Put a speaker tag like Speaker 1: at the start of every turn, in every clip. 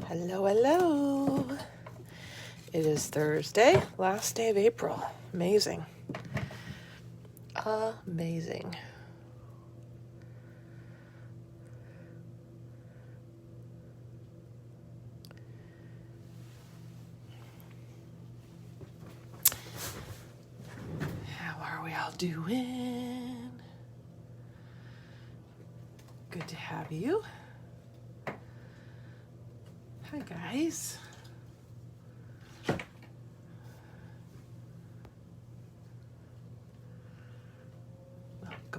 Speaker 1: Hello, hello. It is Thursday, last day of April. Amazing. Amazing. How are we all doing? Good to have you. Hi, guys.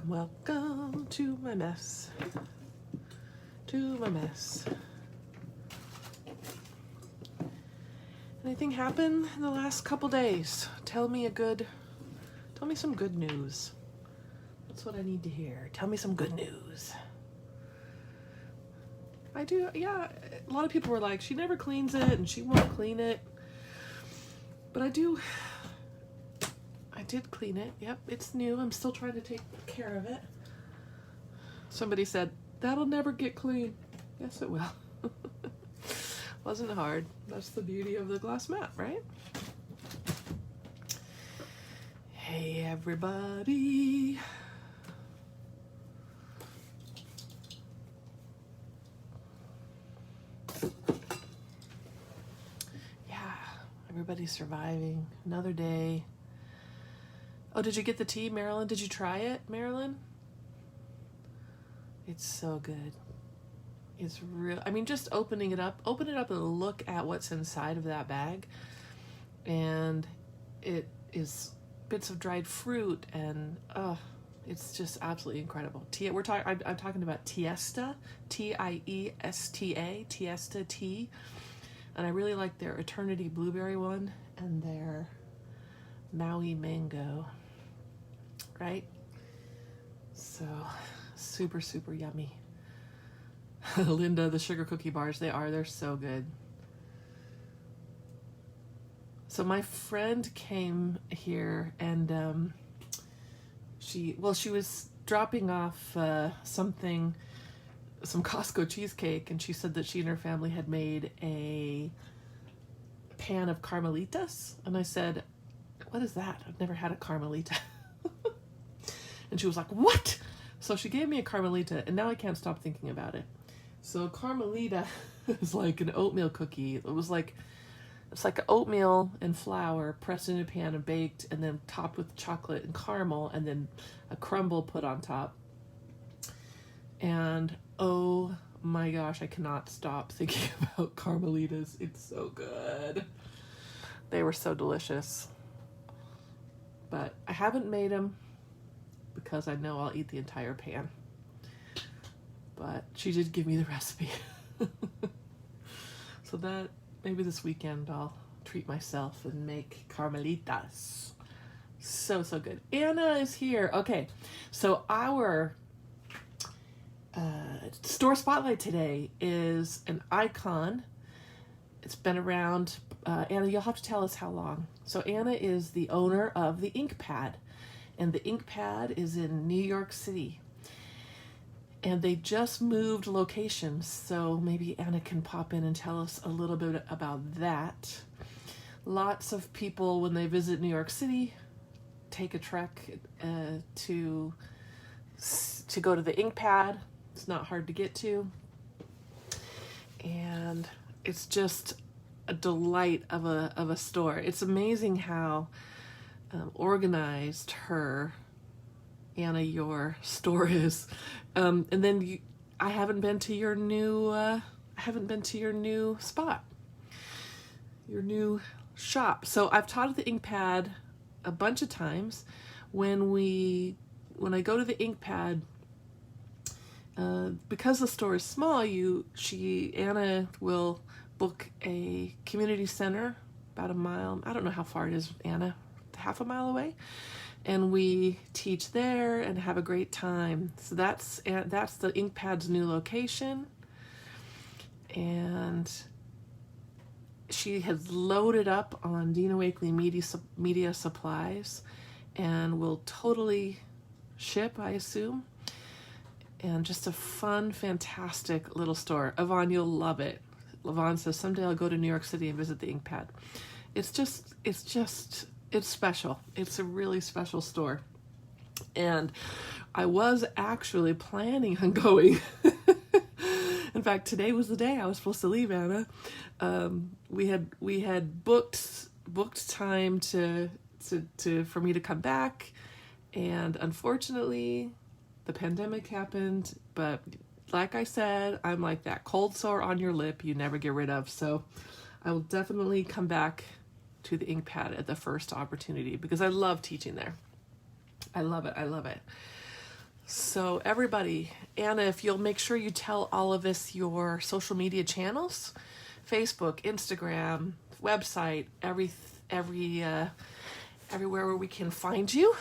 Speaker 1: Welcome to my mess. Anything happen in the last couple days? Tell me some good news. That's what I need to hear. Tell me some good news. I do, yeah. A lot of people were like, she never cleans it and she won't clean it. But I did clean it. Yep, it's new. I'm still trying to take care of it. Somebody said, that'll never get clean. Yes, it will. Wasn't hard. That's the beauty of the glass mat, right? Hey, everybody. Yeah, everybody's surviving. Another day. Oh, did you get the tea, Marilyn? Did you try it, Marilyn? It's so good. It's real. I mean, just open it up and look at what's inside of that bag. And it is bits of dried fruit and, it's just absolutely incredible. I'm talking about Tiesta, Tiesta, Tiesta tea. And I really like their Eternity Blueberry one and their Maui Mango. Right? So, super, super yummy. Linda, the sugar cookie bars, they're so good. So my friend came here and she was dropping off some Costco cheesecake, and she said that she and her family had made a pan of Carmelitas. And I said, what is that? I've never had a Carmelita. And she was like, what? So she gave me a Carmelita, and now I can't stop thinking about it. So Carmelita is like an oatmeal cookie. It's like oatmeal and flour pressed in a pan and baked, and then topped with chocolate and caramel, and then a crumble put on top. And oh my gosh, I cannot stop thinking about Carmelitas. It's so good. They were so delicious. But I haven't made them because I know I'll eat the entire pan. But she did give me the recipe. So that maybe this weekend I'll treat myself and make Carmelitas. So good. Anna is here. Okay, so our store spotlight today is an icon. It's been around. Anna, you'll have to tell us how long. So Anna is the owner of the Ink Pad, and the Ink Pad is in New York City. And they just moved locations, so maybe Anna can pop in and tell us a little bit about that. Lots of people, when they visit New York City, take a trek to go to the Ink Pad. It's not hard to get to. And it's just a delight of a store. It's amazing how organized Anna, your store is. And then I haven't been to your new spot, your new shop. So I've taught at the Ink Pad a bunch of times. When I go to the Ink Pad, because the store is small, Anna will book a community center about a mile. I don't know how far it is, Anna, half a mile away. And we teach there and have a great time. So that's the Ink Pad's new location. And she has loaded up on Dina Wakely media supplies and will totally ship, I assume. And just a fun, fantastic little store. Yvonne, you'll love it. Levon says, someday I'll go to New York City and visit the ink pad. It's special. It's a really special store. And I was actually planning on going. In fact, today was the day I was supposed to leave, Anna. We had booked time for me to come back, and unfortunately, the pandemic happened. But like I said, I'm like that cold sore on your lip you never get rid of. So I will definitely come back to the ink pad at the first opportunity because I love teaching there. I love it. I love it. So everybody, Anna, if you'll make sure you tell all of us your social media channels, Facebook, Instagram, website, everywhere where we can find you.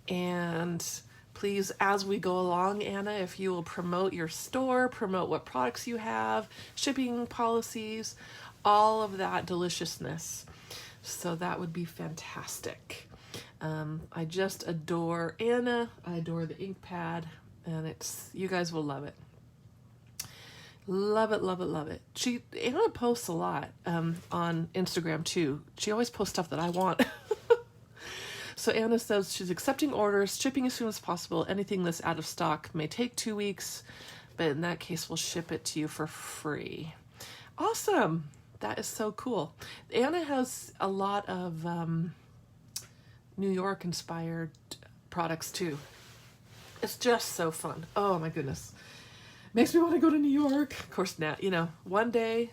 Speaker 1: And please, as we go along, Anna, if you will promote your store, promote what products you have, shipping policies, all of that deliciousness. So that would be fantastic. I just adore Anna. I adore the ink pad, and you guys will love it. Love it, love it, love it. Anna posts a lot on Instagram too. She always posts stuff that I want. So Anna says she's accepting orders, shipping as soon as possible. Anything that's out of stock may take 2 weeks, but in that case, we'll ship it to you for free. Awesome. That is so cool. Anna has a lot of New York inspired products too. It's just so fun. Oh my goodness. Makes me want to go to New York. Of course, now, one day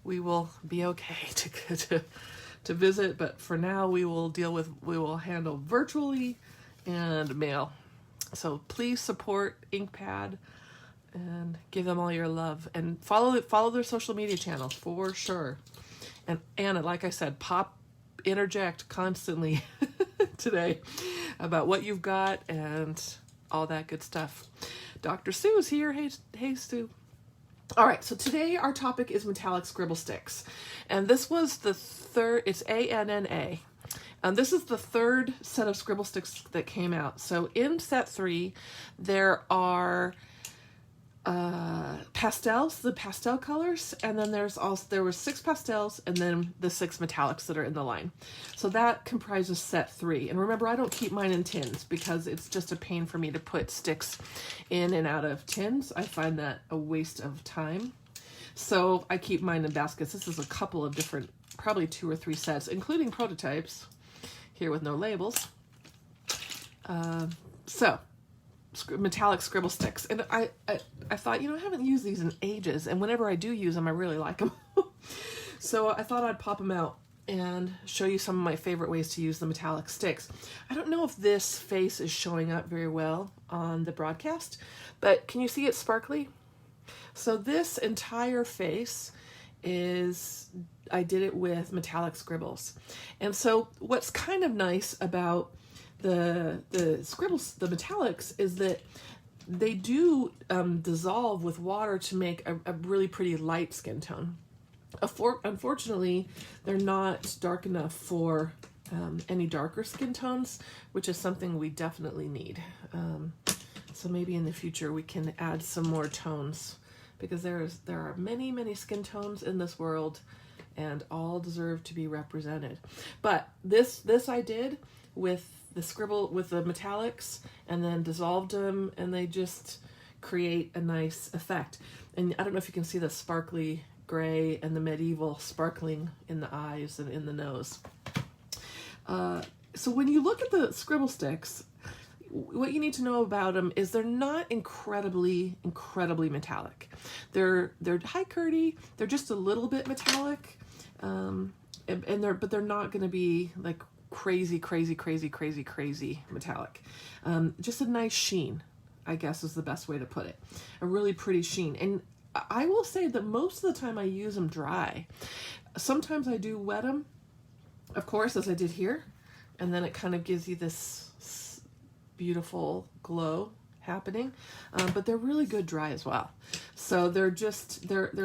Speaker 1: we will be okay to visit, but for now we will handle virtually and mail. So please support Inkpad and give them all your love and follow their social media channels for sure. And Anna, like I said, interject constantly today about what you've got and all that good stuff. Dr. Sue is here. Hey, Sue. All right, so today our topic is metallic scribble sticks. And this was the third, it's ANNA. And this is the third set of scribble sticks that came out. So in set 3, there are pastels, the pastel colors, and then there were 6 pastels and then the 6 metallics that are in the line. So that comprises set 3. And remember, I don't keep mine in tins because it's just a pain for me to put sticks in and out of tins. I find that a waste of time. So I keep mine in baskets. This is a couple of different, probably 2 or 3 sets, including prototypes here with no labels. Metallic scribble sticks. And I thought, I haven't used these in ages, and whenever I do use them, I really like them. So I thought I'd pop them out and show you some of my favorite ways to use the metallic sticks. I don't know if this face is showing up very well on the broadcast, but can you see it's sparkly? So this entire face I did it with metallic scribbles. And so what's kind of nice about the scribbles, the metallics, is that they do dissolve with water to make a really pretty light skin tone. Unfortunately, they're not dark enough for any darker skin tones, which is something we definitely need. So maybe in the future we can add some more tones, because there are many, many skin tones in this world, and all deserve to be represented. But this I did with the scribble, with the metallics, and then dissolved them, and they just create a nice effect. And I don't know if you can see the sparkly gray and the medieval sparkling in the eyes and in the nose. So when you look at the scribble sticks, what you need to know about them is they're not incredibly metallic. They're high curdy. They're just a little bit metallic, but they're not going to be like crazy metallic. Just a nice sheen, I guess, is the best way to put it. A really pretty sheen. And I will say that most of the time I use them dry. Sometimes I do wet them, of course, as I did here, and then it kind of gives you this beautiful glow happening. But they're really good dry as well. So they're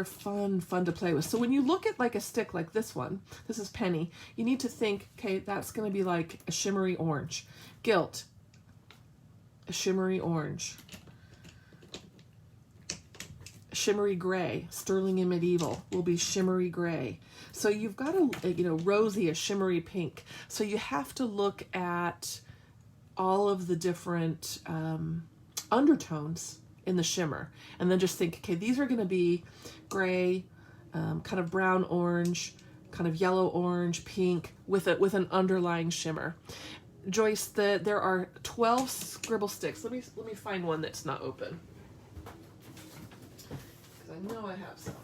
Speaker 1: fun to play with. So when you look at like a stick like this one, this is Penny, you need to think, okay, that's going to be like a shimmery orange. Gilt, a shimmery orange. shimmery gray. Sterling and medieval will be shimmery gray. So you've got a, you know, rosy, a shimmery pink. So you have to look at all of the different undertones in the shimmer, and then just think, okay, these are going to be gray, kind of brown orange, kind of yellow orange, pink, with an underlying shimmer. Joyce, there are 12 Scribble sticks. Let me find one that's not open, because I know I have some.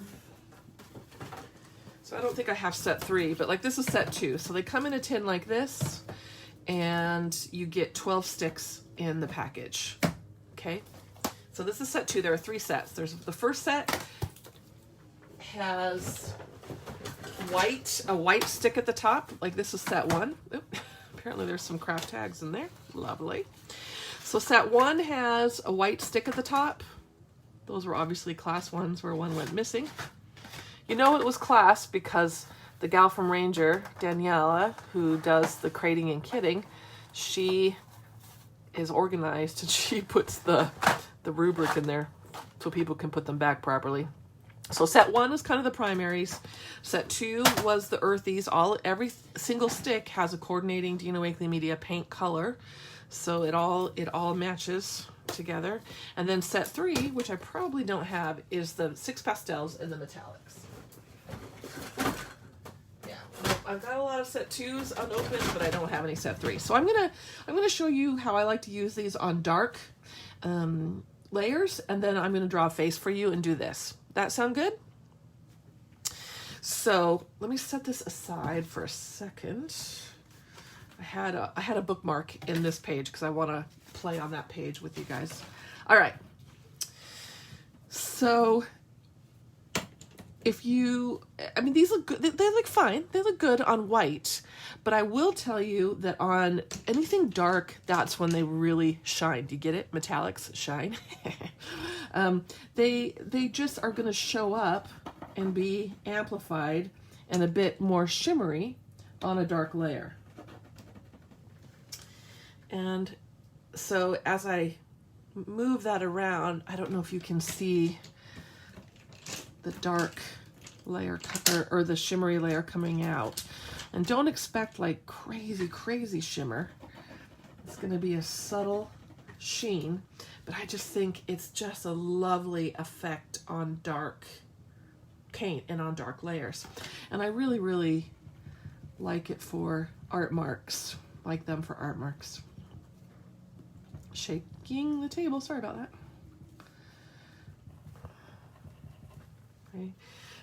Speaker 1: So I don't think I have set 3, but like this is set 2. So they come in a tin like this, and you get 12 sticks in the package. Okay. So this is set 2. There are 3 sets. There's the first set has a white stick at the top. Like this is set 1. Oop, apparently there's some craft tags in there. Lovely. So set 1 has a white stick at the top. Those were obviously class ones where one went missing. You know it was class because the gal from Ranger, Daniela, who does the crating and kitting, she is organized and she puts the rubric in there so people can put them back properly. So set 1 is kind of the primaries. Set 2 was the earthies. Every single stick has a coordinating Dina Wakley Media paint color, so it all matches together. And then set 3, which I probably don't have, is the 6 pastels and the metallics. Yeah, I've got a lot of set 2s unopened, but I don't have any set 3. So I'm gonna show you how I like to use these on dark layers, and then I'm gonna draw a face for you and do this. That sound good? So let me set this aside for a second. I had a bookmark in this page because I want to play on that page with you guys. All right. So these look good. They look fine. They look good on white, but I will tell you that on anything dark, that's when they really shine. Do you get it? Metallics shine. They just are going to show up and be amplified and a bit more shimmery on a dark layer. And so as I move that around, I don't know if you can see the dark layer or the shimmery layer coming out. And don't expect like crazy shimmer. It's going to be a subtle sheen, but I just think it's just a lovely effect on dark paint and on dark layers. And I really like it for art marks, like them for art marks. Shaking the table, sorry about that. Okay.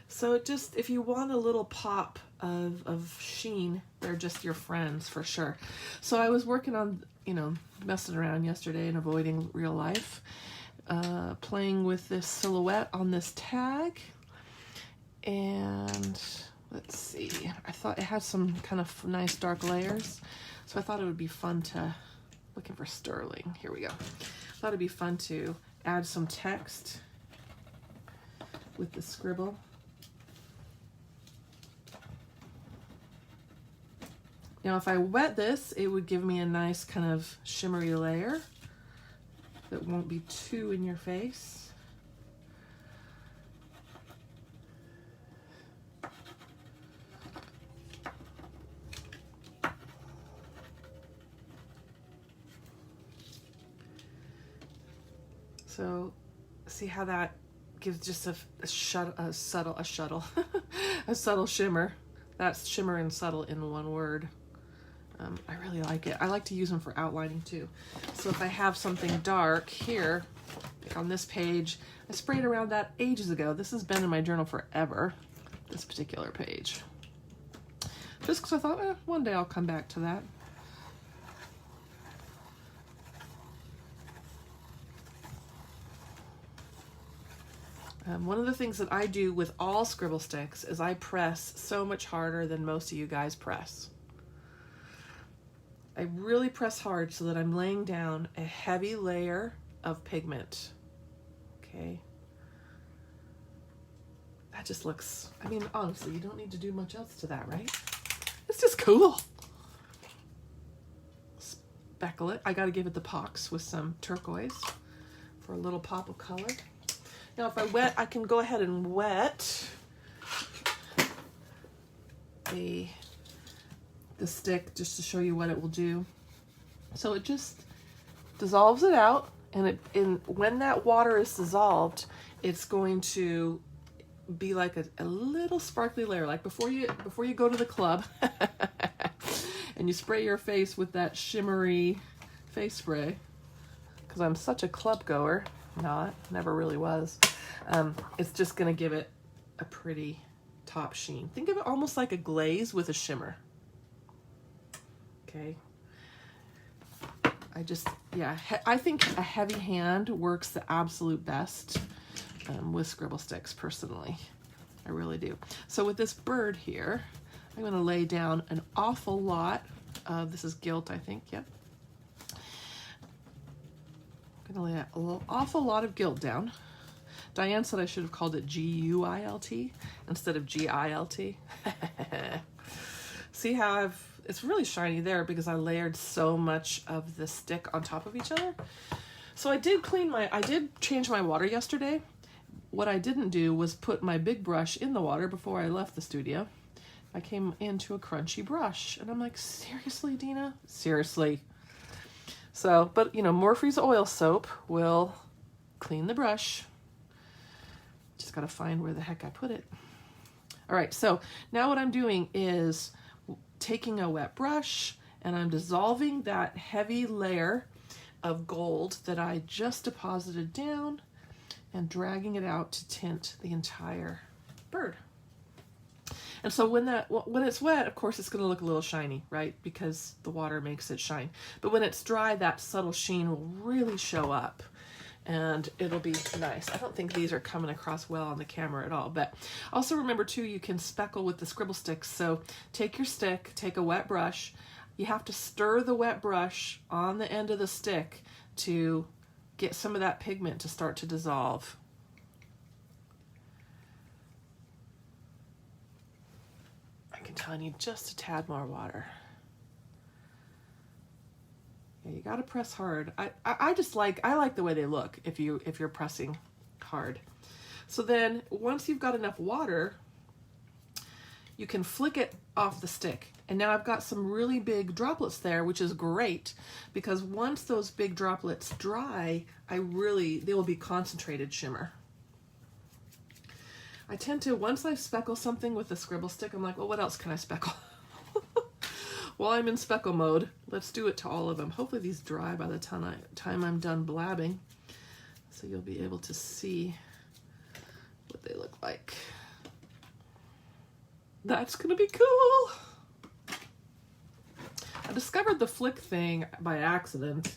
Speaker 1: So just, if you want a little pop of sheen, they're just your friends for sure. So I was working on, messing around yesterday and avoiding real life, playing with this silhouette on this tag. And let's see, I thought it had some kind of nice dark layers. So I thought it would be fun to, looking for sterling, here we go. I thought it'd be fun to add some text with the scribble. Now if I wet this, it would give me a nice kind of shimmery layer that won't be too in your face. So see how that gives just a subtle shimmer. That's shimmer and subtle in one word. I really like it. I like to use them for outlining too. So if I have something dark here, like on this page, I sprayed around that ages ago. This has been in my journal forever, this particular page. Just because I thought, one day I'll come back to that. One of the things that I do with all Scribble sticks is I press so much harder than most of you guys press. I really press hard so that I'm laying down a heavy layer of pigment. Okay. That just looks, honestly, you don't need to do much else to that, right? It's just cool. Speckle it. I got to give it the pox with some turquoise for a little pop of color. Now I can go ahead and wet the stick just to show you what it will do. So it just dissolves it out, and when that water is dissolved, it's going to be like a little sparkly layer, like before you go to the club and you spray your face with that shimmery face spray, because I'm such a club goer. Never really was. It's just gonna give it a pretty top sheen. Think of it almost like a glaze with a shimmer. Okay. I think a heavy hand works the absolute best with Scribble sticks, personally. I really do. So with this bird here, I'm going to lay down an awful lot of, this is gilt, I think, yep. I'm going to lay an awful lot of gilt down. Diane said I should have called it G-U-I-L-T instead of G-I-L-T. See how it's really shiny there because I layered so much of the stick on top of each other. So I did change my water yesterday. What I didn't do was put my big brush in the water before I left the studio. I came into a crunchy brush and I'm like, seriously, Dina? Seriously. So, but Morphe's oil soap will clean the brush. Just gotta find where the heck I put it. All right, so now what I'm doing is taking a wet brush and I'm dissolving that heavy layer of gold that I just deposited down and dragging it out to tint the entire bird. And so when it's wet, of course, it's going to look a little shiny, right? Because the water makes it shine. But when it's dry, that subtle sheen will really show up and it'll be nice. I don't think these are coming across well on the camera at all. But also remember too, you can speckle with the Scribble sticks. So take your stick, take a wet brush. You have to stir the wet brush on the end of the stick to get some of that pigment to start to dissolve. I can tell I need just a tad more water. Yeah, you gotta press hard. I like the way they look if you're pressing hard. So then once you've got enough water, you can flick it off the stick. And now I've got some really big droplets there, which is great because once those big droplets dry, they will be concentrated shimmer. I tend to, once I speckle something with a Scribble stick, I'm like, well, what else can I speckle? While I'm in speckle mode, let's do it to all of them. Hopefully these dry by the time I'm done blabbing, so you'll be able to see what they look like. That's gonna be cool. I discovered the flick thing by accident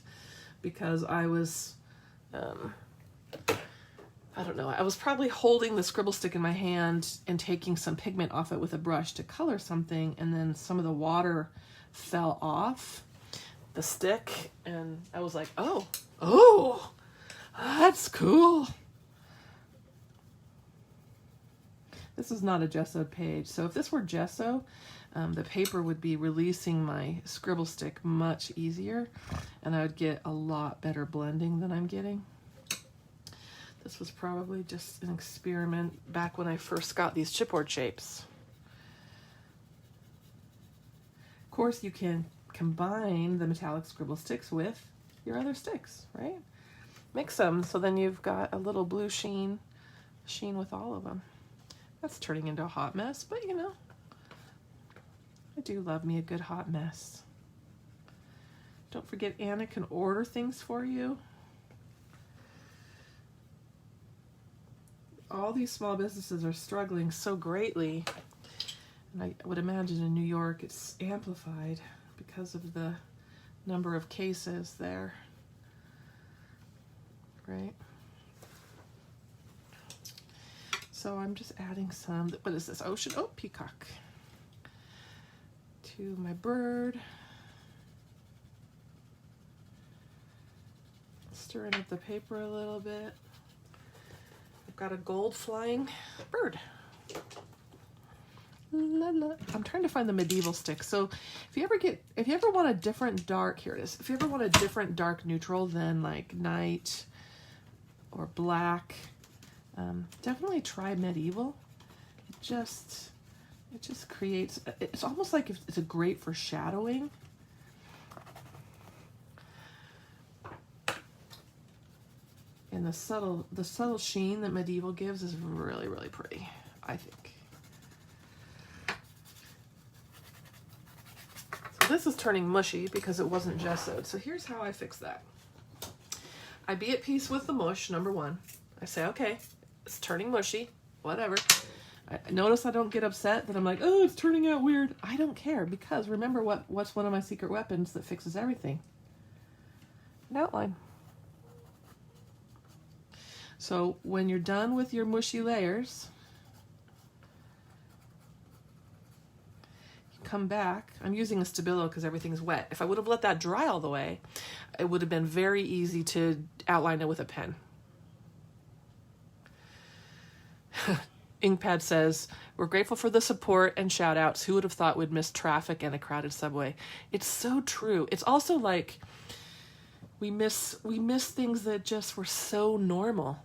Speaker 1: because I was, I don't know, I was probably holding the Scribble stick in my hand and taking some pigment off it with a brush to color something, and then some of the water fell off the stick, and I was like, oh, that's cool. This is not a gessoed page, so if this were gesso, the paper would be releasing my Scribble stick much easier, and I would get a lot better blending than I'm getting. This was probably just an experiment back when I first got these chipboard shapes. Of course, you can combine the metallic Scribble sticks with your other sticks, right? Mix them so then you've got a little blue sheen with all of them. That's turning into a hot mess, but I do love me a good hot mess. Don't forget, Anna can order things for you. All these small businesses are struggling so greatly. And I would imagine in New York it's amplified because of the number of cases there. Right? So I'm just adding some, what is this, ocean? Oh, peacock. To my bird. Stirring up the paper a little bit. I've got a gold flying bird. La, la. I'm trying to find the medieval stick. So if you ever want a different dark, here it is. If you ever want a different dark neutral than like night or black, Definitely try medieval. It just creates, it's almost like it's a great for shadowing. And the subtle sheen that medieval gives is really, really pretty, I think. So this is turning mushy because it wasn't gessoed. So here's how I fix that. I be at peace with the mush, number one. I say, okay, it's turning mushy, whatever. I notice I don't get upset that I'm like, oh, it's turning out weird. I don't care, because remember what's one of my secret weapons that fixes everything? An outline. So when you're done with your mushy layers, you come back. I'm using a Stabilo because everything's wet. If I would have let that dry all the way, it would have been very easy to outline it with a pen. Inkpad says, we're grateful for the support and shout outs. Who would have thought we'd miss traffic and a crowded subway? It's so true. It's also like we miss things that just were so normal.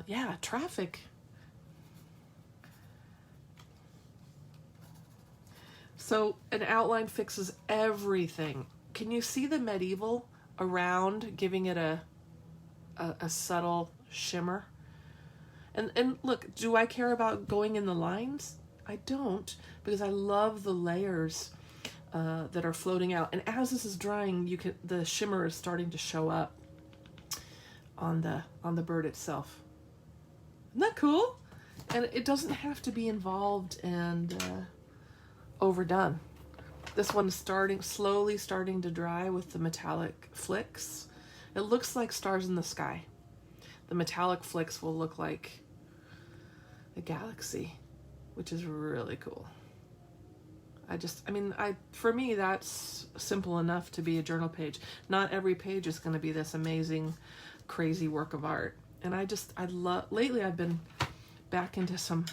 Speaker 1: Yeah, traffic. So an outline fixes everything. Can you see the medieval around, giving it a subtle shimmer? And look, do I care about going in the lines? I don't, because I love the layers that are floating out. And as this is drying, the shimmer is starting to show up on the bird itself. Isn't that cool? And it doesn't have to be involved and overdone. This one is slowly starting to dry with the metallic flicks. It looks like stars in the sky. The metallic flicks will look like a galaxy, which is really cool. For me, that's simple enough to be a journal page. Not every page is going to be this amazing, crazy work of art. And lately I've been back into some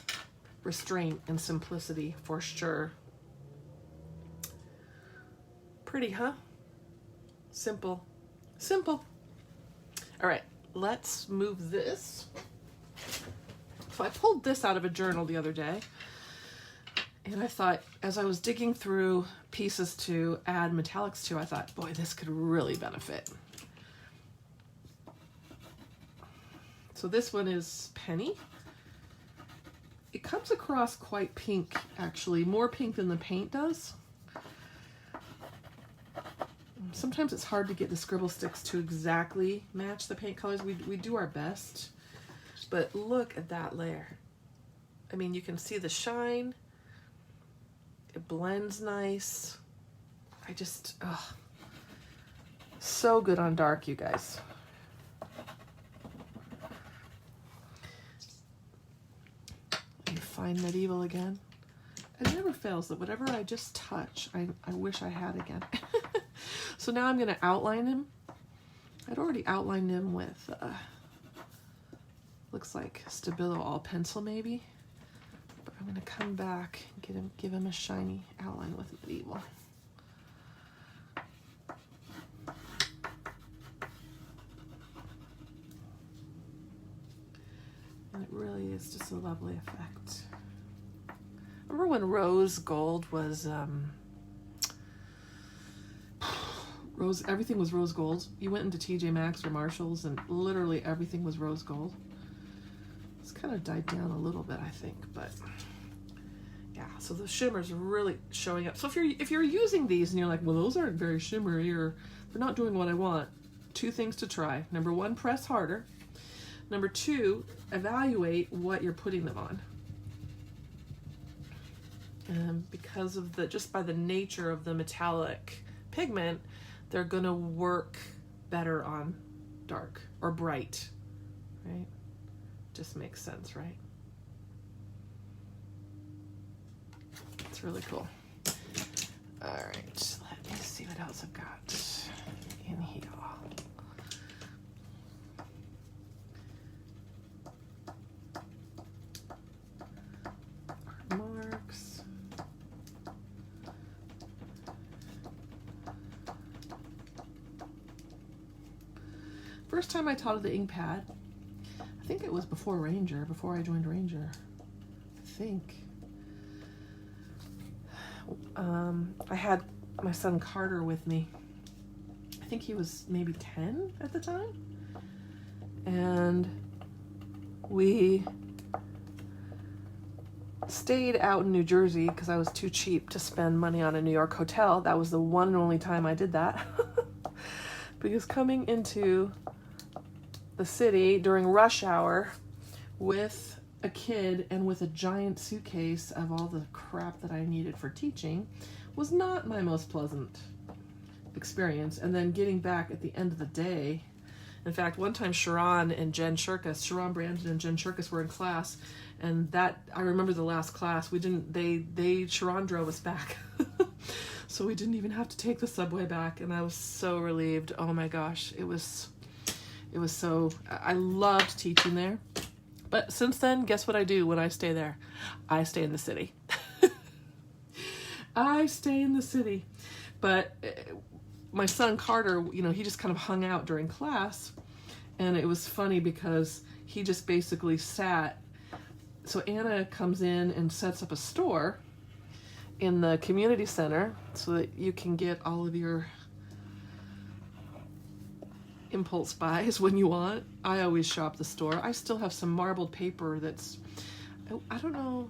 Speaker 1: restraint and simplicity for sure. Pretty, huh? Simple. Simple. All right, let's move this. So I pulled this out of a journal the other day, and I thought, as I was digging through pieces to add metallics to, I thought, boy, this could really benefit. So this one is Penny. It comes across quite pink, actually, more pink than the paint does. Sometimes it's hard to get the Scribble sticks to exactly match the paint colors. We do our best, but look at that layer. I mean, you can see the shine. It blends nice. So good on dark, you guys. And find medieval again. It never fails that whatever I just touch, I wish I had again. So now I'm going to outline him. I'd already outlined him with, looks like Stabilo all pencil maybe. But I'm going to come back and give him a shiny outline with medieval. And it really is just a lovely effect. Remember when rose gold was, everything was rose gold. You went into TJ Maxx or Marshall's and literally everything was rose gold. It's kind of died down a little bit, I think, but yeah, so the shimmer's really showing up. So if you're using these and you're like, well, those aren't very shimmery or they're not doing what I want, two things to try. Number one, press harder. Number two, evaluate what you're putting them on. Because of just by the nature of the metallic pigment, they're gonna work better on dark or bright, right? Just makes sense, right? It's really cool. All right, let me see what else I've got in here. Marks. First time I taught the ink pad, I think it was before Ranger, before I joined Ranger. I think. I had my son Carter with me. I think he was maybe 10 at the time. And we stayed out in New Jersey because I was too cheap to spend money on a New York hotel. That was the one and only time I did that. Because coming into the city during rush hour with a kid and with a giant suitcase of all the crap that I needed for teaching was not my most pleasant experience. And then getting back at the end of the day, in fact, one time Sharon Brandon and Jen Shirkus were in class, and that, I remember the last class, Sharon drove us back. So we didn't even have to take the subway back, and I was so relieved. Oh my gosh, it was so, I loved teaching there. But since then, guess what I do when I stay there? I stay in the city. I stay in the city. But my son Carter, he just kind of hung out during class, and it was funny because he just basically sat. So Anna comes in and sets up a store in the community center so that you can get all of your impulse buys when you want. I always shop the store. I still have some marbled paper that's, I don't know,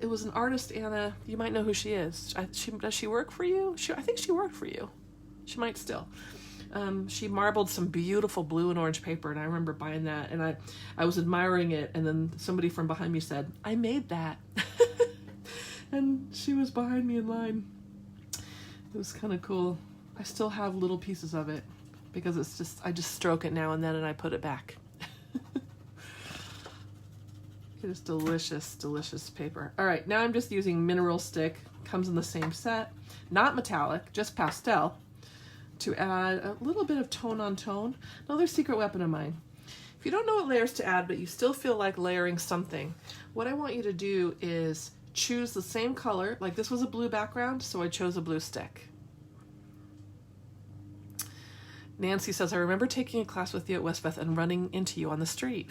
Speaker 1: it was an artist, Anna. You might know who she is. Does she work for you? I think she worked for you. She might still. She marbled some beautiful blue and orange paper, and I remember buying that, and I was admiring it, and then somebody from behind me said, I made that. And she was behind me in line. It was kind of cool. I still have little pieces of it because I just stroke it now and then and I put it back. It is delicious, delicious paper. All right, now I'm just using mineral stick. Comes in the same set, not metallic, just pastel, to add a little bit of tone on tone. Another secret weapon of mine. If you don't know what layers to add, but you still feel like layering something, what I want you to do is choose the same color. Like this was a blue background, so I chose a blue stick. Nancy says, I remember taking a class with you at Westbeth and running into you on the street.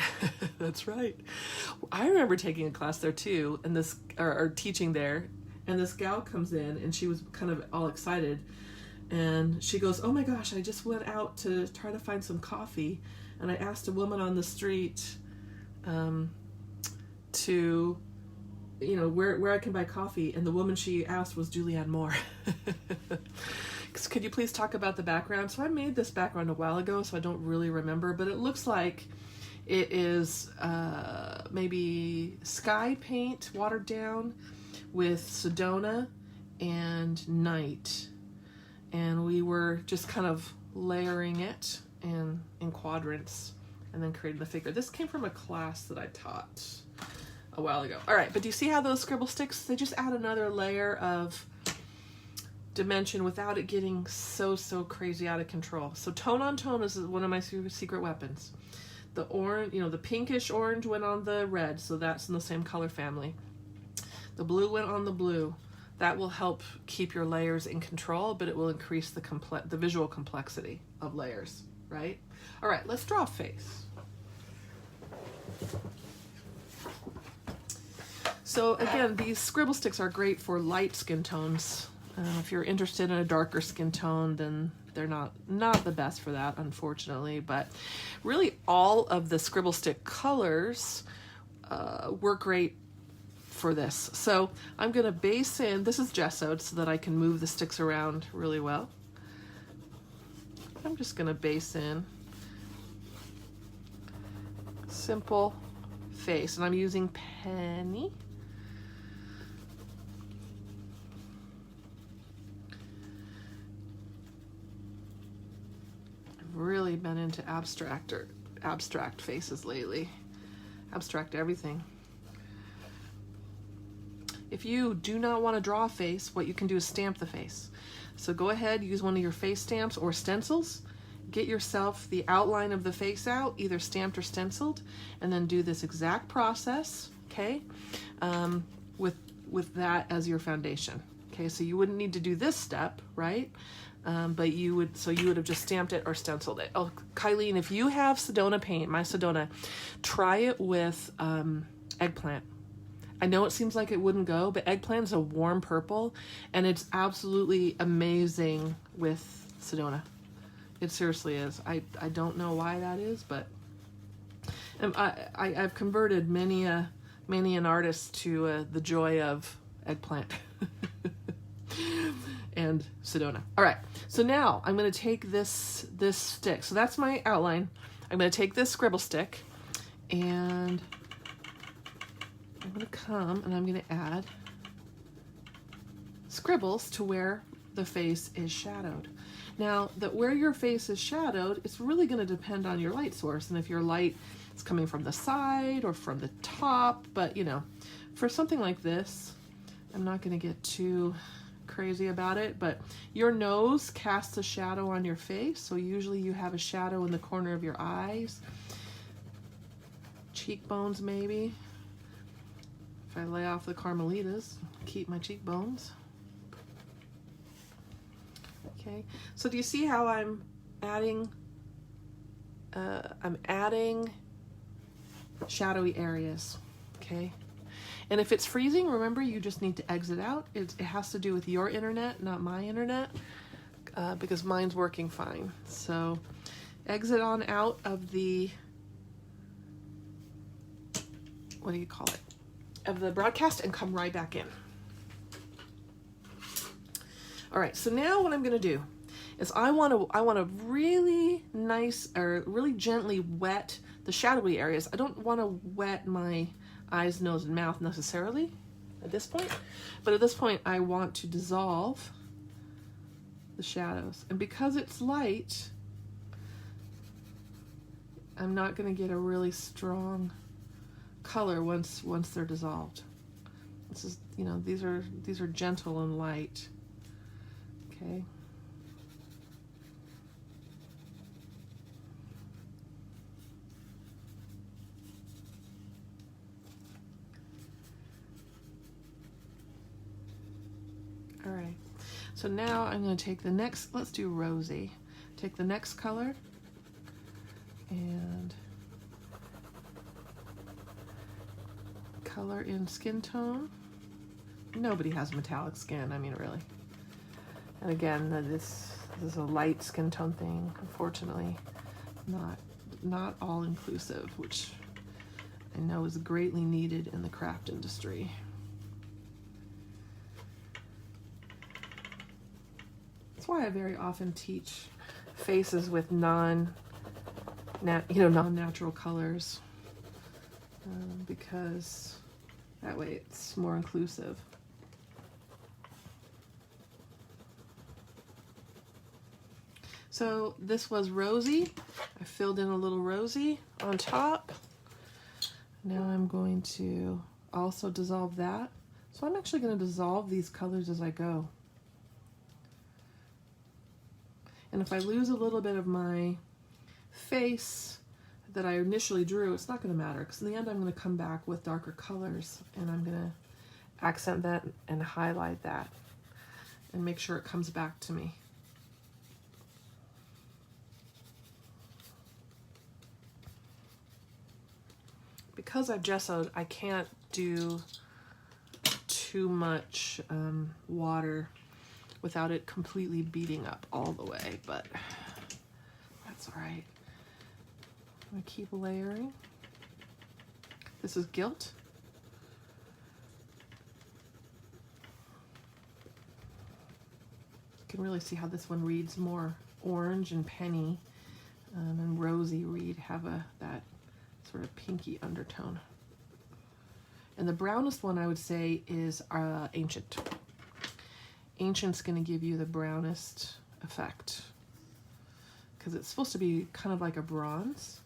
Speaker 1: That's right. I remember taking a class there too, and or teaching there, and this gal comes in and she was kind of all excited. And she goes, oh my gosh, I just went out to try to find some coffee. And I asked a woman on the street to, where I can buy coffee. And the woman she asked was Julianne Moore. Could you please talk about the background? So I made this background a while ago, so I don't really remember. But it looks like it is maybe sky paint, watered down, with Sedona and night. And we were just kind of layering it in quadrants and then created the figure. This came from a class that I taught a while ago. All right, but do you see how those scribble sticks, they just add another layer of dimension without it getting so crazy out of control. So tone on tone is one of my secret weapons. The orange, the pinkish orange went on the red, so that's in the same color family. The blue went on the blue. That will help keep your layers in control, but it will increase the visual complexity of layers, right? All right, let's draw a face. So again, these scribble sticks are great for light skin tones. If you're interested in a darker skin tone, then they're not the best for that, unfortunately. But really, all of the scribble stick colors work great for this. So I'm going to base in, this is gessoed so that I can move the sticks around really well. I'm just going to base in simple face, and I'm using Penny. I've really been into abstract faces lately. Abstract everything. If you do not want to draw a face, what you can do is stamp the face. So go ahead, use one of your face stamps or stencils. Get yourself the outline of the face out, either stamped or stenciled, and then do this exact process, okay, with that as your foundation. Okay, so you wouldn't need to do this step, right? But you would have just stamped it or stenciled it. Oh, Kylene, if you have Sedona paint, my Sedona, try it with eggplant. I know it seems like it wouldn't go, but eggplant is a warm purple, and it's absolutely amazing with Sedona. It seriously is. I don't know why that is, but I've converted many an artist to the joy of eggplant and Sedona. All right, so now I'm going to take this stick. So that's my outline. I'm going to take this Scribble stick, and I'm going to come and I'm going to add scribbles to where the face is shadowed. Now, where your face is shadowed, it's really going to depend on your light source, and if your light is coming from the side or from the top. But you know, for something like this, I'm not going to get too crazy about it, but your nose casts a shadow on your face, so usually you have a shadow in the corner of your eyes, cheekbones maybe. If I lay off the Carmelitas, keep my cheekbones. Okay, so do you see how I'm adding shadowy areas? Okay, and if it's freezing, remember, you just need to exit out. It has to do with your internet, not my internet, because mine's working fine. So exit on out of the, what do you call it, of the broadcast, and come right back in. All right, so now what I'm going to do is I want to really nice, or really gently wet the shadowy areas. I don't want to wet my eyes, nose, and mouth necessarily at this point, but at this point I want to dissolve the shadows. And because it's light, I'm not going to get a really strong color once they're dissolved. This is, you know, these are gentle and light. Okay. All right. So now I'm going to take the next, let's do rosy. Take the next color and color in skin tone. Nobody has metallic skin, I mean, really. And again, this is a light skin tone thing, unfortunately, not all inclusive, which I know is greatly needed in the craft industry. That's why I very often teach faces with non-natural colors, because that way it's more inclusive. So this was rosy. I filled in a little rosy on top. Now I'm going to also dissolve that. So I'm actually going to dissolve these colors as I go. And if I lose a little bit of my face that I initially drew, it's not going to matter, because in the end I'm going to come back with darker colors, and I'm going to accent that and highlight that and make sure it comes back to me. Because I've gessoed, I can't do too much water without it completely beating up all the way, but that's all right. I'm gonna keep layering. This is Gilt. You can really see how this one reads more orange and penny, and rosy have that sort of pinky undertone. And the brownest one I would say is Ancient. Ancient's going to give you the brownest effect, because it's supposed to be kind of like a bronze,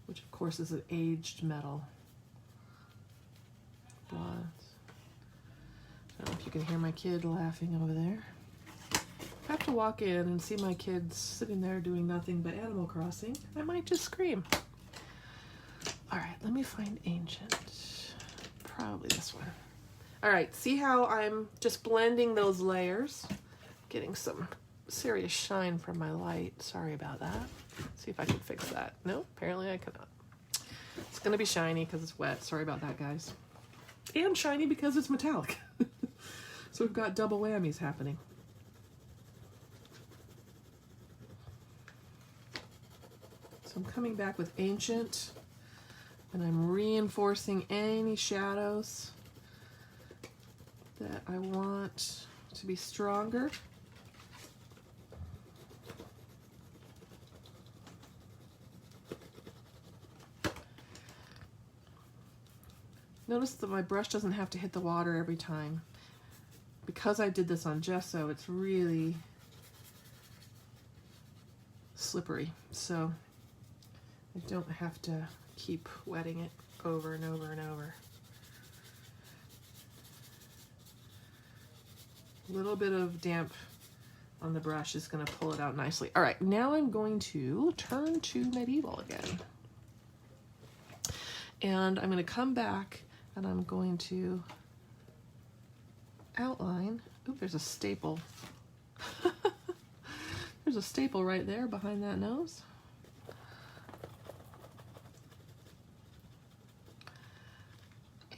Speaker 1: which of course is an aged metal. Bronze. I don't know if you can hear my kid laughing over there. If I have to walk in and see my kids sitting there doing nothing but Animal Crossing, I might just scream. All right, let me find Ancient. Probably this one. All right, see how I'm just blending those layers, getting some serious shine from my light. Sorry about that. See if I can fix that. No, apparently I cannot. It's gonna be shiny because it's wet. Sorry about that, guys. And shiny because it's metallic. So we've got double whammies happening. So I'm coming back with Ancient, and I'm reinforcing any shadows that I want to be stronger. Notice that my brush doesn't have to hit the water every time. Because I did this on gesso, it's really slippery, so I don't have to keep wetting it over and over and over. A little bit of damp on the brush is going to pull it out nicely. All right, now I'm going to turn to Medieval again. And I'm going to come back and I'm going to outline. Oop, there's a staple. There's a staple right there behind that nose.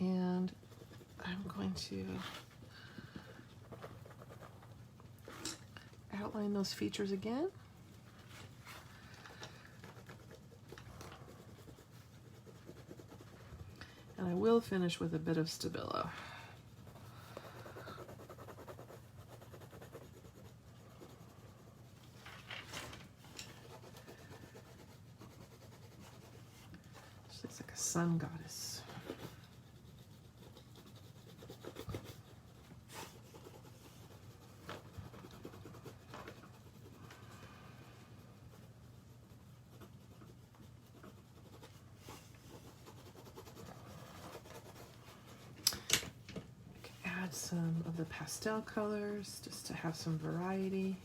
Speaker 1: And I'm going to outline those features again. And I will finish with a bit of Stabilo. She looks like a sun goddess. Some of the pastel colors just to have some variety.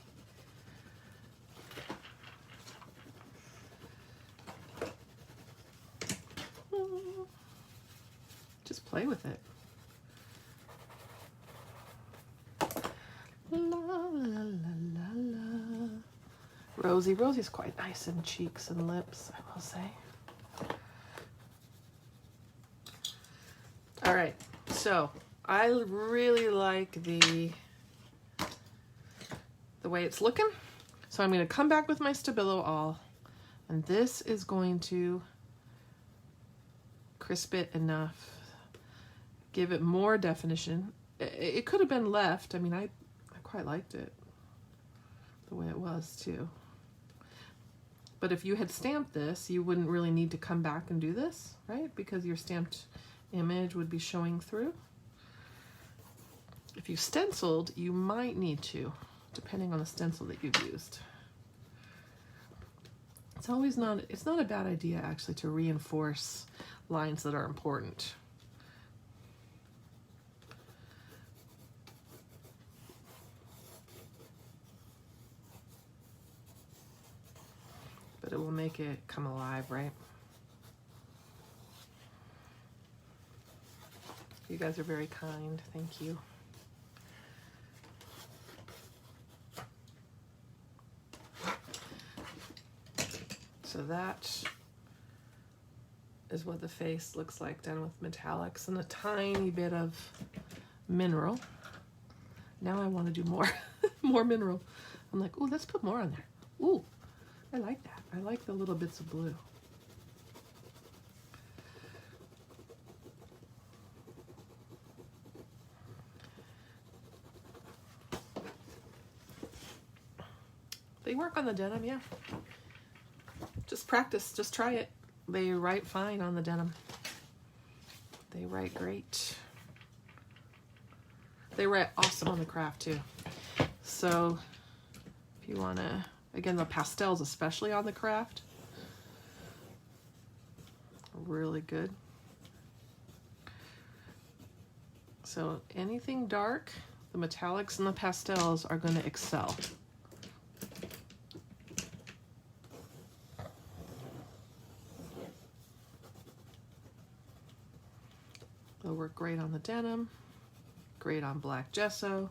Speaker 1: Just play with it. La, la, la, la, la. Rosy. Rosy's quite nice in cheeks and lips, I will say. All right, so I really like the way it's looking. So I'm going to come back with my Stabilo all, and this is going to crisp it enough, give it more definition. It could have been left. I mean, I quite liked it the way it was too. But if you had stamped this, you wouldn't really need to come back and do this, right? Because your stamped image would be showing through. If you stenciled, you might need to, depending on the stencil that you've used. It's not a bad idea actually to reinforce lines that are important. But it will make it come alive, right? You guys are very kind, thank you. So that is what the face looks like done with metallics and a tiny bit of mineral. Now I want to do more, more mineral. I'm like, ooh, let's put more on there. Ooh, I like that. I like the little bits of blue. They work on the denim, yeah. Just practice, just try it. They write fine on the denim. They write great. They write awesome on the craft too. So if you want to, again, the pastels, especially on the craft, are really good. So anything dark, the metallics and the pastels are going to excel. They'll work great on the denim, great on black gesso.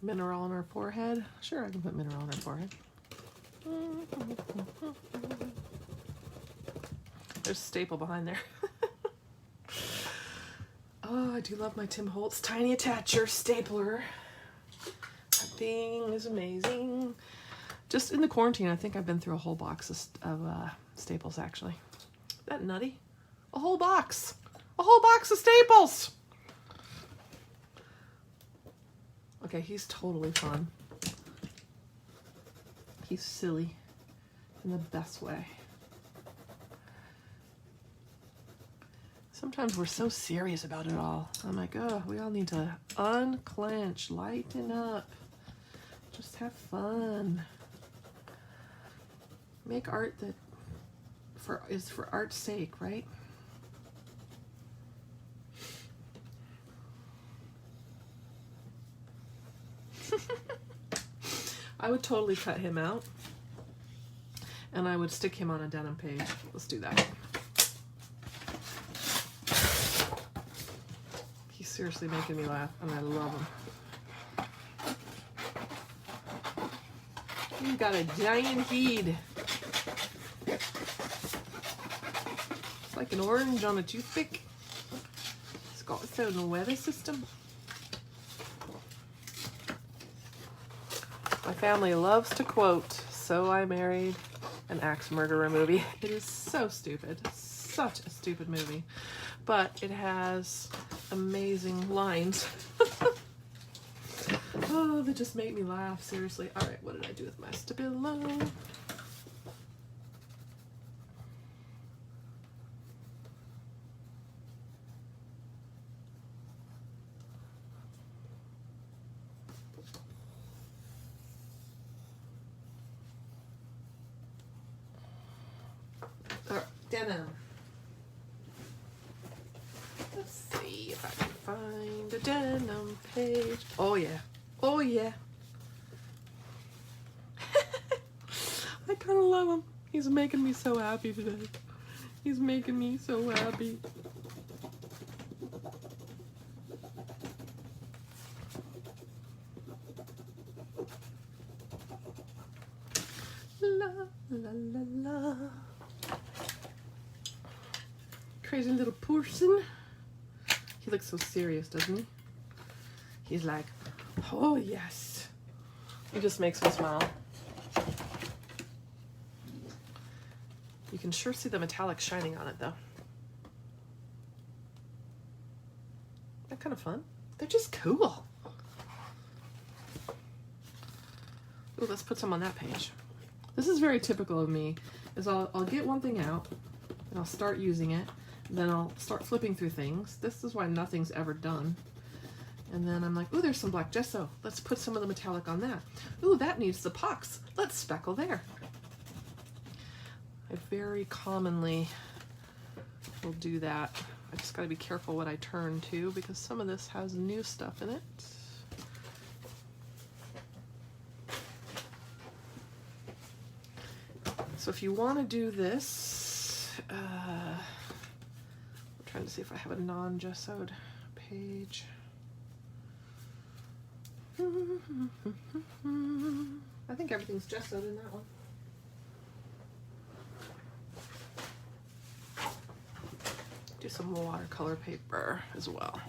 Speaker 1: Mineral on her forehead. Sure, I can put mineral on her forehead. There's a staple behind there. Oh, I do love my Tim Holtz tiny attacher stapler. That thing is amazing. Just in the quarantine, I think I've been through a whole box of staples, actually. Isn't that nutty? A whole box. A whole box of staples. Okay, he's totally fun. He's silly in the best way. Sometimes we're so serious about it all. I'm like, oh, we all need to unclench, lighten up, just have fun. Make art that is for art's sake, right? I would totally cut him out, and I would stick him on a denim page. Let's do that. He's seriously making me laugh, and I love him. He's got a giant head. It's like an orange on a toothpick. It's got its own weather system. My family loves to quote, "So I Married an Axe Murderer" movie. It is so stupid. Such a stupid movie. But it has amazing lines. Oh, they just make me laugh, seriously. All right, what did I do with my Stabilo? Denim. Let's see if I can find a denim page. Oh yeah. Oh yeah. I kind of love him. He's making me so happy today. He's making me so happy. La la la la. Crazy little person. He looks so serious, doesn't he? He's like, oh yes. He just makes me smile. You can sure see the metallic shining on it though. They're kind of fun. They're just cool. Ooh, let's put some on that page. This is very typical of me, is I'll get one thing out and I'll start using it. Then I'll start flipping through things. This is why nothing's ever done. And then I'm like, ooh, there's some black gesso. Let's put some of the metallic on that. Ooh, that needs the pox. Let's speckle there. I very commonly will do that. I just gotta be careful what I turn to because some of this has new stuff in it. So if you want to do this, trying to see if I have a non-gessoed page. I think everything's gessoed in that one. Do some watercolor paper as well.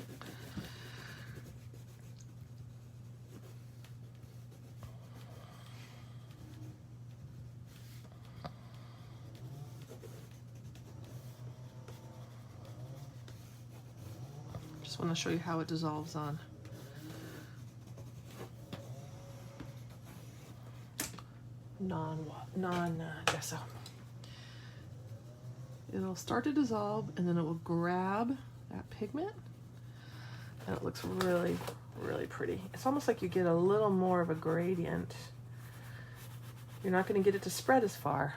Speaker 1: Just want to show you how it dissolves on. Non-gesso. It'll start to dissolve and then it will grab that pigment and it looks really, really pretty. It's almost like you get a little more of a gradient. You're not going to get it to spread as far.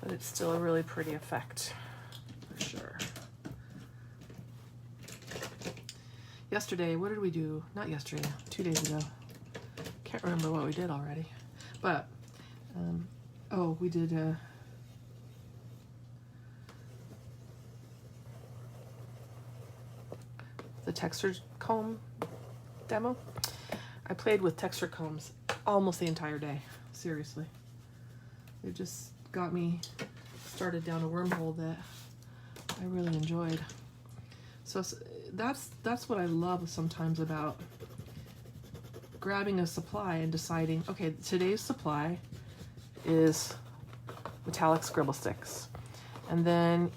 Speaker 1: But it's still a really pretty effect, for sure. yesterday, what did we do? Not yesterday, 2 days ago. Can't remember what we did already. But, oh, we did the texture comb demo. I played with texture combs almost the entire day. Seriously. It just got me started down a wormhole that I really enjoyed. So that's what I love sometimes about grabbing a supply and deciding, okay, today's supply is metallic scribble sticks. And then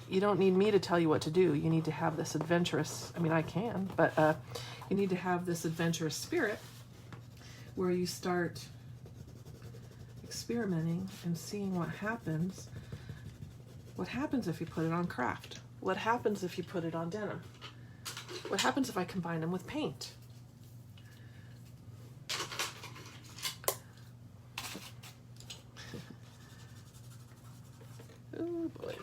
Speaker 1: you don't need me to tell you what to do. You need to have this adventurous, I mean, I can, but you need to have this adventurous spirit where you start experimenting and seeing what happens. What happens if you put it on craft? What happens if you put it on denim? What happens if I combine them with paint? Oh boy.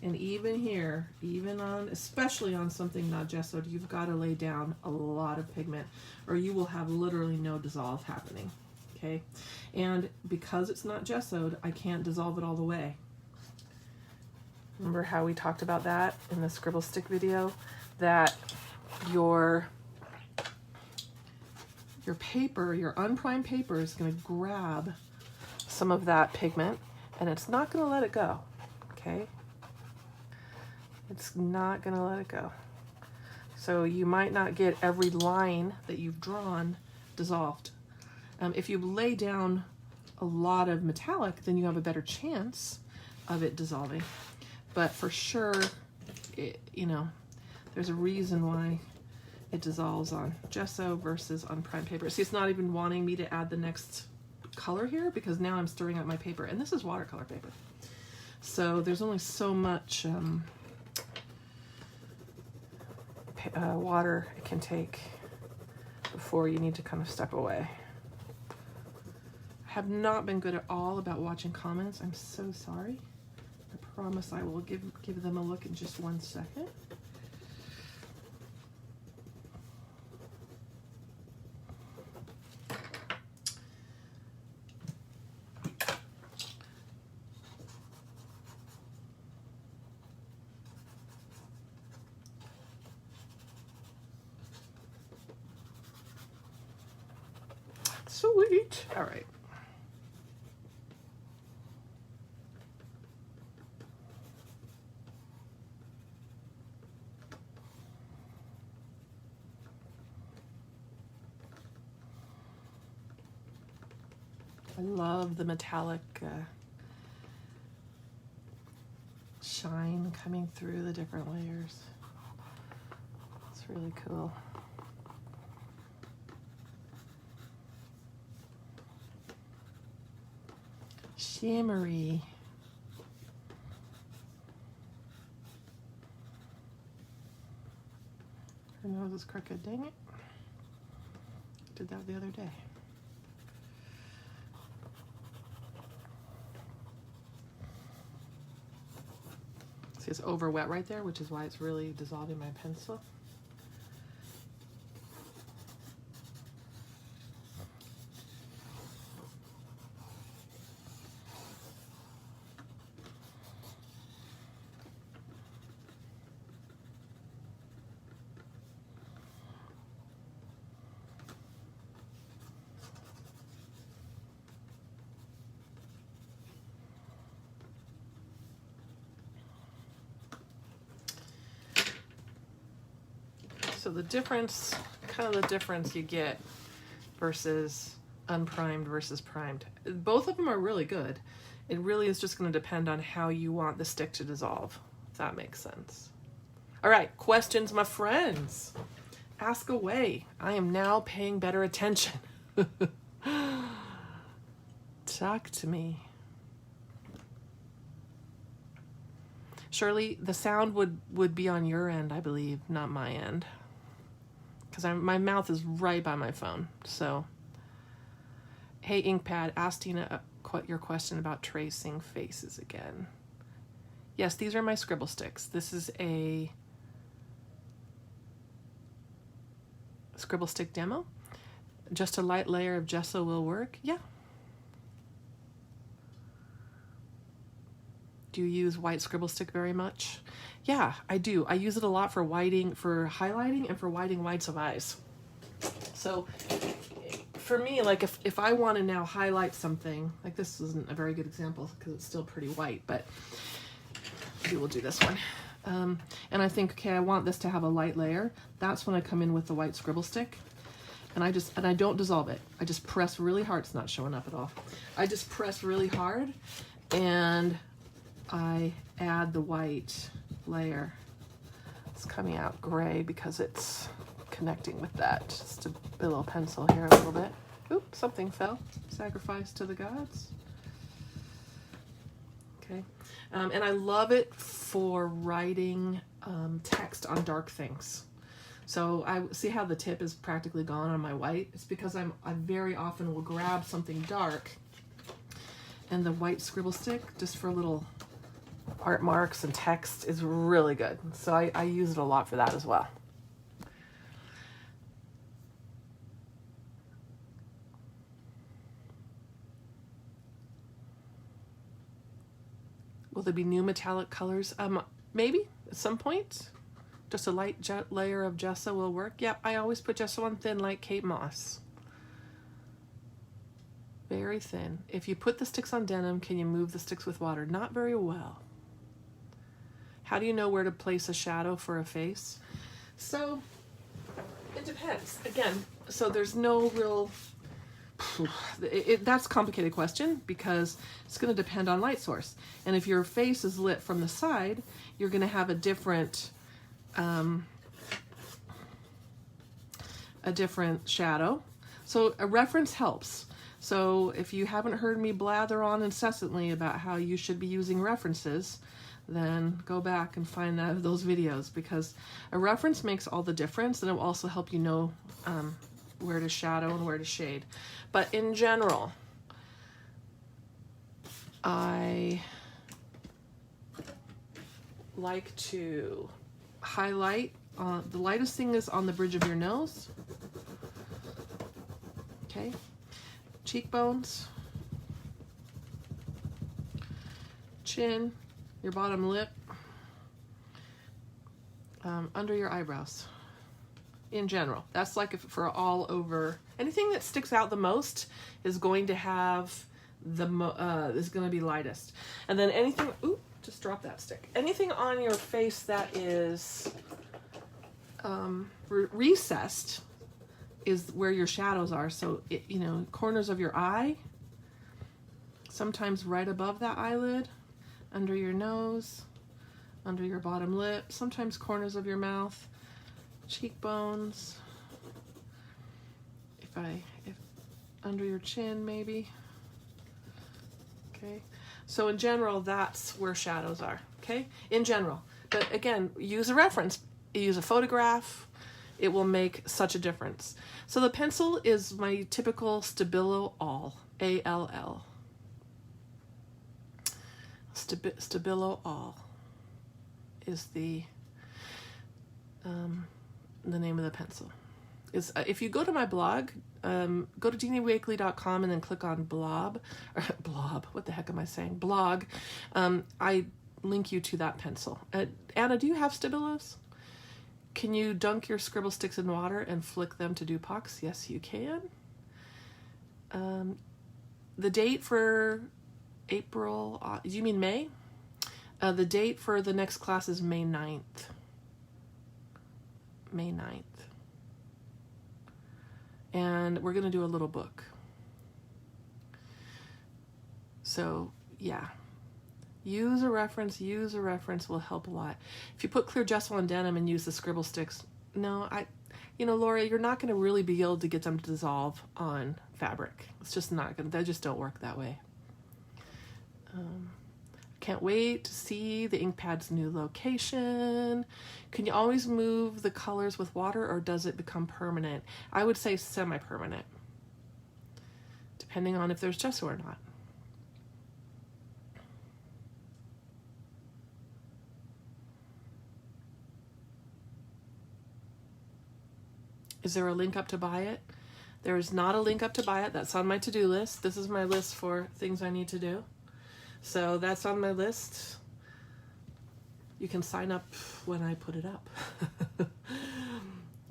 Speaker 1: And even here, even on, especially on something not gessoed, you've got to lay down a lot of pigment or you will have literally no dissolve happening, okay? And because it's not gessoed, I can't dissolve it all the way. Remember how we talked about that in the scribble stick video? That your paper, your unprimed paper is going to grab some of that pigment and it's not going to let it go, okay? It's not going to let it go. So you might not get every line that you've drawn dissolved. If you lay down a lot of metallic, then you have a better chance of it dissolving. But for sure, you know, there's a reason why it dissolves on gesso versus on primed paper. See, it's not even wanting me to add the next color here because now I'm stirring up my paper. And this is watercolor paper. So there's only so much water it can take before you need to kind of step away. I have not been good at all about watching comments. I'm so sorry. I promise I will give them a look in just 1 second. Sweet. All right. I love the metallic shine coming through the different layers. It's really cool. Shimmery. Her nose is crooked, dang it. Did that the other day. See, it's over wet right there, which is why it's really dissolving my pencil. So the difference, kind of the difference you get versus unprimed versus primed. Both of them are really good. It really is just going to depend on how you want the stick to dissolve, if that makes sense. All right, questions, my friends. Ask away. I am now paying better attention. Talk to me. Shirley, the sound would be on your end, I believe, not my end. Because my mouth is right by my phone. So, hey, Inkpad, ask Dina your question about tracing faces again. Yes, these are my Scribble sticks. This is a Scribble stick demo. Just a light layer of gesso will work. Yeah. Do you use white Scribble stick very much? Yeah, I do. I use it a lot for whiting, for highlighting, and for whiting whites of eyes. So for me, like if I want to now highlight something, like this isn't a very good example because it's still pretty white, but we will do this one. And I think, okay, I want this to have a light layer. That's when I come in with the white Scribble stick. And I don't dissolve it. I just press really hard. It's not showing up at all. I just press really hard and I add the white layer. It's coming out gray because it's connecting with that Stabilo pencil here a little bit. Oops, something fell. Sacrifice to the gods. Okay. And I love it for writing text on dark things. So I see how the tip is practically gone on my white. It's because I very often will grab something dark and the white Scribble stick just for little art marks and text is really good. So I use it a lot for that as well. Will there be new metallic colors? Maybe at some point. Just a light layer of gesso will work. Yep, I always put gesso on thin like Kate Moss. Very thin. If you put the sticks on denim, can you move the sticks with water? Not very well. How do you know where to place a shadow for a face? So, it depends. Again, so there's no real... that's a complicated question because it's going to depend on light source. And if your face is lit from the side, you're going to have a different shadow. So a reference helps. So if you haven't heard me blather on incessantly about how you should be using references, then go back and find those videos because a reference makes all the difference and it will also help you know where to shadow and where to shade. But in general, I like to highlight. The lightest thing is on the bridge of your nose. Okay. Cheekbones. Chin. Your bottom lip. Under your eyebrows. In general. That's like if for all over. Anything that sticks out the most is going to have is going to be lightest. And then anything, oop, just drop that stick. Anything on your face that is recessed is where your shadows are. So, corners of your eye, sometimes right above that eyelid, under your nose, under your bottom lip, sometimes corners of your mouth, cheekbones, if under your chin maybe. Okay, so in general, that's where shadows are, okay? In general. But again, use a reference, use a photograph, it will make such a difference. So the pencil is my typical Stabilo All, A-L-L. Stabilo All is the name of the pencil. If you go to my blog, go to dinaweekly.com and then click on blob, what the heck am I saying? Blog. I link you to that pencil. Anna, do you have Stabilos? Can you dunk your Scribble sticks in water and flick them to Dupox? Yes, you can. The date for April, do you mean May? The date for the next class is May 9th. May 9th. And we're going to do a little book. So, yeah. Use a reference will help a lot. If you put clear gesso on denim and use the Scribble sticks, no, Laura, you're not going to really be able to get them to dissolve on fabric. It's just not going to, they just don't work that way. Can't wait to see the ink pad's new location. Can you always move the colors with water or does it become permanent? I would say semi-permanent, depending on if there's gesso or not. Is there a link up to buy it? There is not a link up to buy it. That's on my to-do list. This is my list for things I need to do. So that's on my list. You can sign up when I put it up.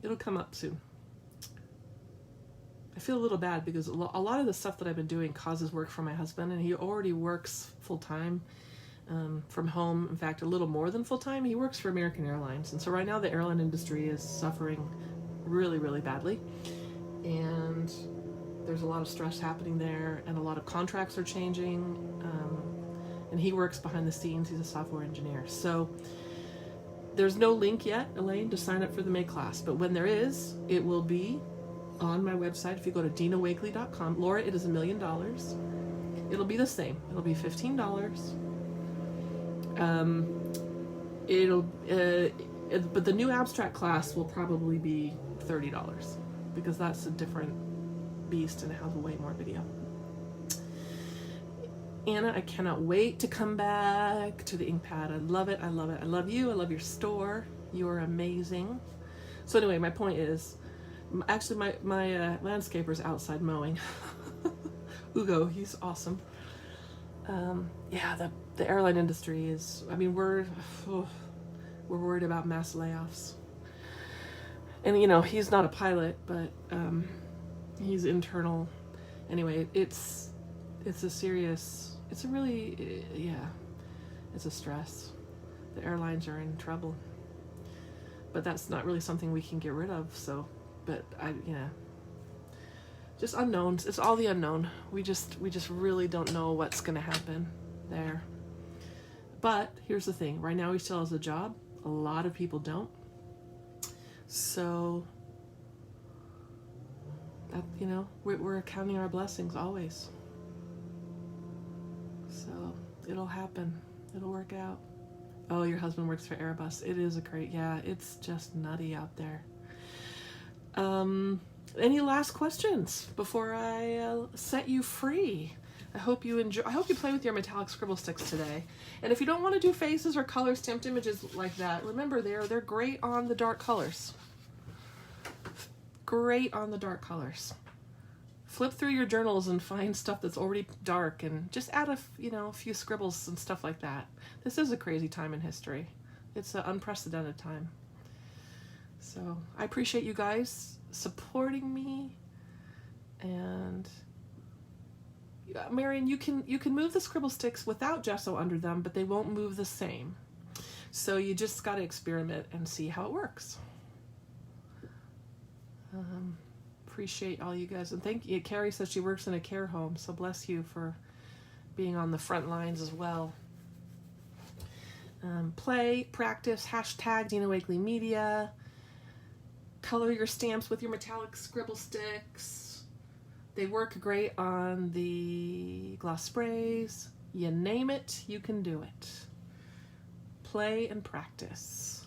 Speaker 1: It'll come up soon. I feel a little bad because a lot of the stuff that I've been doing causes work for my husband, and he already works full-time from home. In fact, a little more than full-time. He works for American Airlines. And so right now the airline industry is suffering really, really badly. And there's a lot of stress happening there, and a lot of contracts are changing. And he works behind the scenes. He's a software engineer. So there's no link yet, Elaine, to sign up for the May class. But when there is, it will be on my website. If you go to dinawakely.com, Laura, it is $1 million. It'll be the same. It'll be $15. But the new abstract class will probably be $30 because that's a different beast and it has way more video. Anna, I cannot wait to come back to the inkpad. I love it. I love it. I love you. I love your store. You are amazing. So anyway, my point is, actually my landscaper's outside mowing. Ugo, he's awesome. Yeah, the airline industry is, I mean, we're worried about mass layoffs. And, you know, he's not a pilot, but he's internal. Anyway, it's a serious, it's a really, yeah, it's a stress. The airlines are in trouble. But that's not really something we can get rid of, so, but just unknowns. It's all the unknown. We just really don't know what's going to happen there. But here's the thing. Right now he still has a job. A lot of people don't. So, that, you know, we're counting our blessings always. So it'll happen. It'll work out. Oh, your husband works for Airbus. It is a great, yeah, it's just nutty out there. Any last questions before I set you free? I hope you enjoy. I hope you play with your metallic scribble sticks today. And if you don't want to do faces or color stamped images like that, remember they're great on the dark colors. Great on the dark colors. Flip through your journals and find stuff that's already dark and just add a few scribbles and stuff like that. This is a crazy time in history. It's an unprecedented time. So I appreciate you guys supporting me. And Marion, you can move the scribble sticks without gesso under them, but they won't move the same. So you just got to experiment and see how it works. Appreciate all you guys, and thank you. Carrie says she works in a care home, so bless you for being on the front lines as well. Play, practice, hashtag Dina Wakely Media. Color your stamps with your metallic scribble sticks. They work great on the gloss sprays. You name it, you can do it. Play and practice.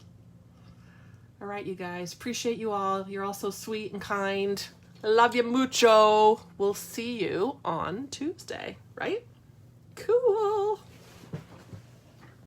Speaker 1: All right, you guys. Appreciate you all. You're all so sweet and kind. Love you mucho. We'll see you on Tuesday, right? Cool.